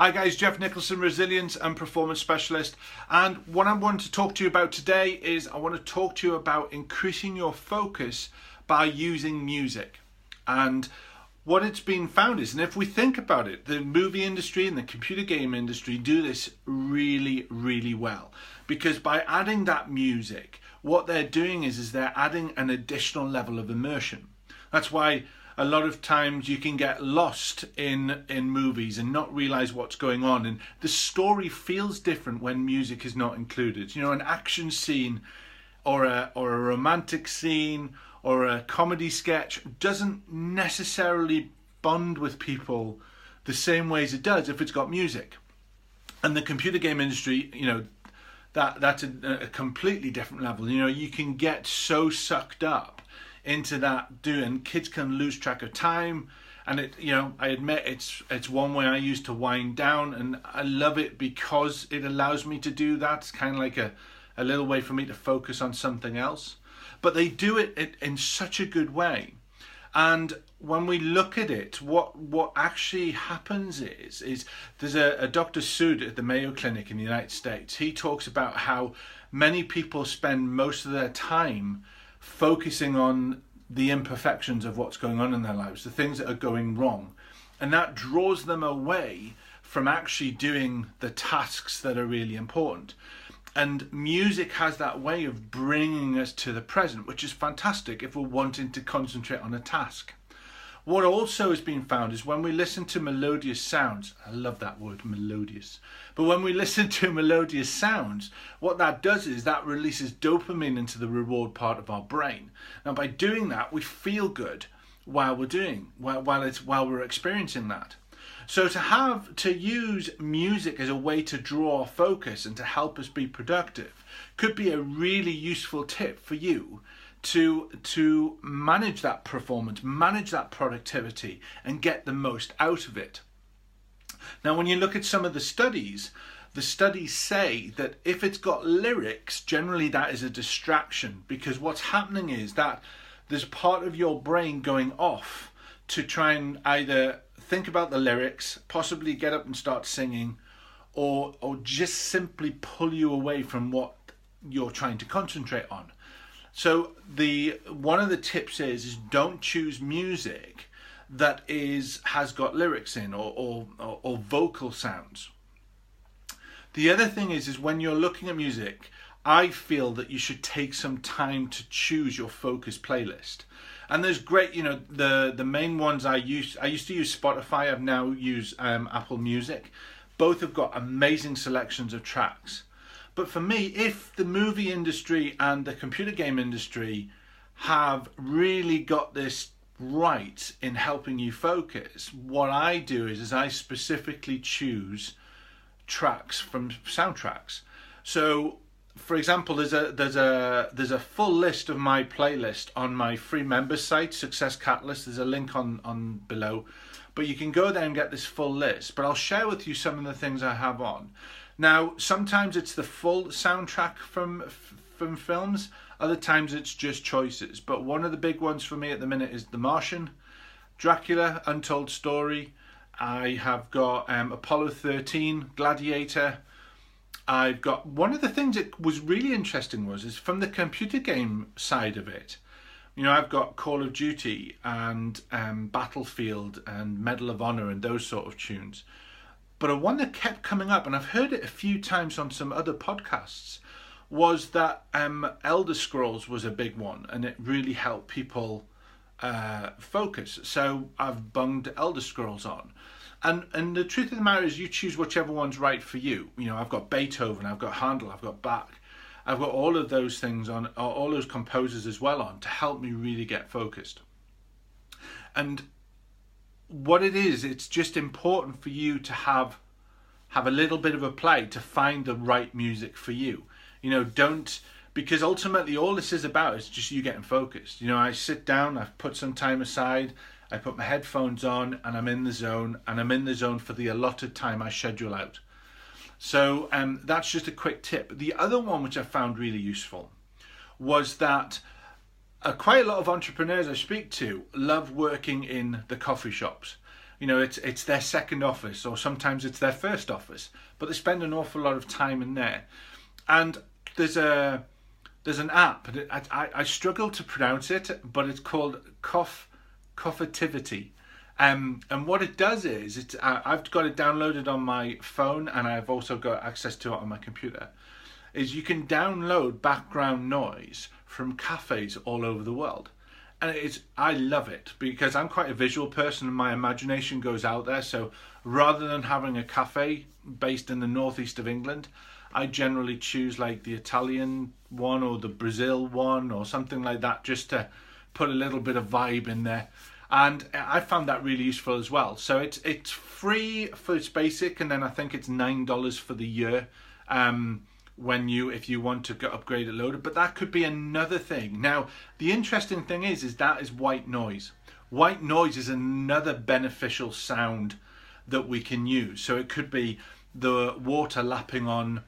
Hi guys, Jeff Nicholson, Resilience and Performance Specialist, and what I want to talk to you about today is I want to talk to you about increasing your focus by using music. And what it's been found is, and if we think about it, the movie industry and the computer game industry do this really, really well, because by adding that music, what they're doing is they're adding an additional level of immersion. That's why a lot of times you can get lost in movies and not realize what's going on, and the story feels different when music is not included. You know, an action scene or a romantic scene or a comedy sketch doesn't necessarily bond with people the same way as it does if it's got music. And the computer game industry, you know, that's a completely different level. You know, you can get so sucked up into that and kids can lose track of time, and it, you know, I admit it's one way I use to wind down, and I love it because it allows me to do that. It's kind of like a little way for me to focus on something else, but they do it in such a good way. And when we look at it, what actually happens is there's a Dr. Sood at the Mayo Clinic in the United States. He talks about how many people spend most of their time focusing on the imperfections of what's going on in their lives, the things that are going wrong, and that draws them away from actually doing the tasks that are really important. And music has that way of bringing us to the present, which is fantastic if we're wanting to concentrate on a task. What also has been found is when we listen to melodious sounds, I love that word, melodious, but when we listen to melodious sounds, what that does is that releases dopamine into the reward part of our brain. Now by doing that, we feel good while we're experiencing that. So to use music as a way to draw our focus and to help us be productive could be a really useful tip for you to manage that performance, manage that productivity, and get the most out of it. Now, when you look at some of the studies say that if it's got lyrics, generally that is a distraction, because what's happening is that there's part of your brain going off to try and either think about the lyrics, possibly get up and start singing, or just simply pull you away from what you're trying to concentrate on. So one of the tips is don't choose music that has got lyrics in or vocal sounds. The other thing is when you're looking at music, I feel that you should take some time to choose your focus playlist. And there's great, you know, the main ones I used to use Spotify. I've now used Apple Music. Both have got amazing selections of tracks. But for me, if the movie industry and the computer game industry have really got this right in helping you focus, what I do is I specifically choose tracks from soundtracks. So, for example, there's a full list of my playlist on my free members site, Success Catalyst. There's a link on below, but you can go there and get this full list. But I'll share with you some of the things I have on. Now, sometimes it's the full soundtrack from films, other times it's just choices. But one of the big ones for me at the minute is The Martian, Dracula, Untold Story. I have got Apollo 13, Gladiator. I've got, one of the things that was really interesting is from the computer game side of it. You know, I've got Call of Duty and Battlefield and Medal of Honor and those sort of tunes. But one that kept coming up, and I've heard it a few times on some other podcasts, was that Elder Scrolls was a big one, and it really helped people focus. So I've bunged Elder Scrolls on. And the truth of the matter is you choose whichever one's right for you. You know, I've got Beethoven, I've got Handel, I've got Bach. I've got all of those things on, all those composers as well on, to help me really get focused. And what it is, it's just important for you to have a little bit of a play to find the right music for you. You know, because ultimately all this is about is just you getting focused. You know, I sit down, I put some time aside, I put my headphones on, and I'm in the zone, and I'm in the zone for the allotted time I schedule out. So that's just a quick tip. The other one which I found really useful was that quite a lot of entrepreneurs I speak to love working in the coffee shops. you know, it's their second office, or sometimes it's their first office, but they spend an awful lot of time in there. And there's an app, and I struggle to pronounce it, but it's called Coffitivity. And what it does is, I've got it downloaded on my phone, and I've also got access to it on my computer, is you can download background noise from cafes all over the world. And I love it, because I'm quite a visual person and my imagination goes out there. So rather than having a cafe based in the northeast of England, I generally choose like the Italian one or the Brazil one or something like that, just to put a little bit of vibe in there. And I found that really useful as well. So it's free for its basic, and then I think it's $9 for the year. If you want to get upgraded loaded, but that could be another thing. Now, the interesting thing is that is white noise. White noise is another beneficial sound that we can use. So it could be the water lapping on,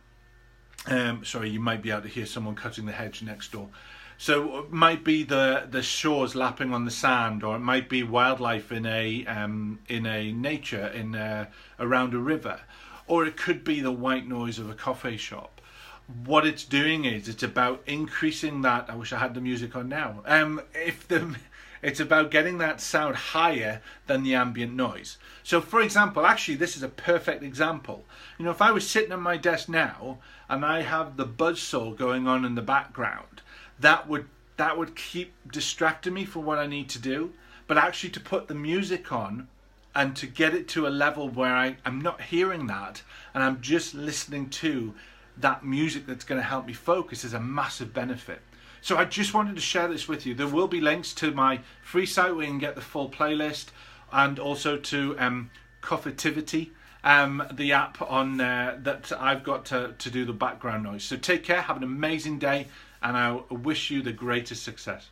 sorry, you might be able to hear someone cutting the hedge next door. So it might be the shores lapping on the sand, or it might be wildlife in a nature around a river, or it could be the white noise of a coffee shop. What it's doing is it's about increasing that. I wish I had the music on now. It's about getting that sound higher than the ambient noise. So, for example, actually, this is a perfect example. You know, if I was sitting at my desk now and I have the buzzsaw going on in the background, that would keep distracting me from what I need to do. But actually, to put the music on and to get it to a level where I'm not hearing that and I'm just listening to that music that's going to help me focus, is a massive benefit. So I just wanted to share this with you. There will be links to my free site where you can get the full playlist, and also to Coffitivity, the app on that I've got to do the background noise. So take care, have an amazing day, and I wish you the greatest success.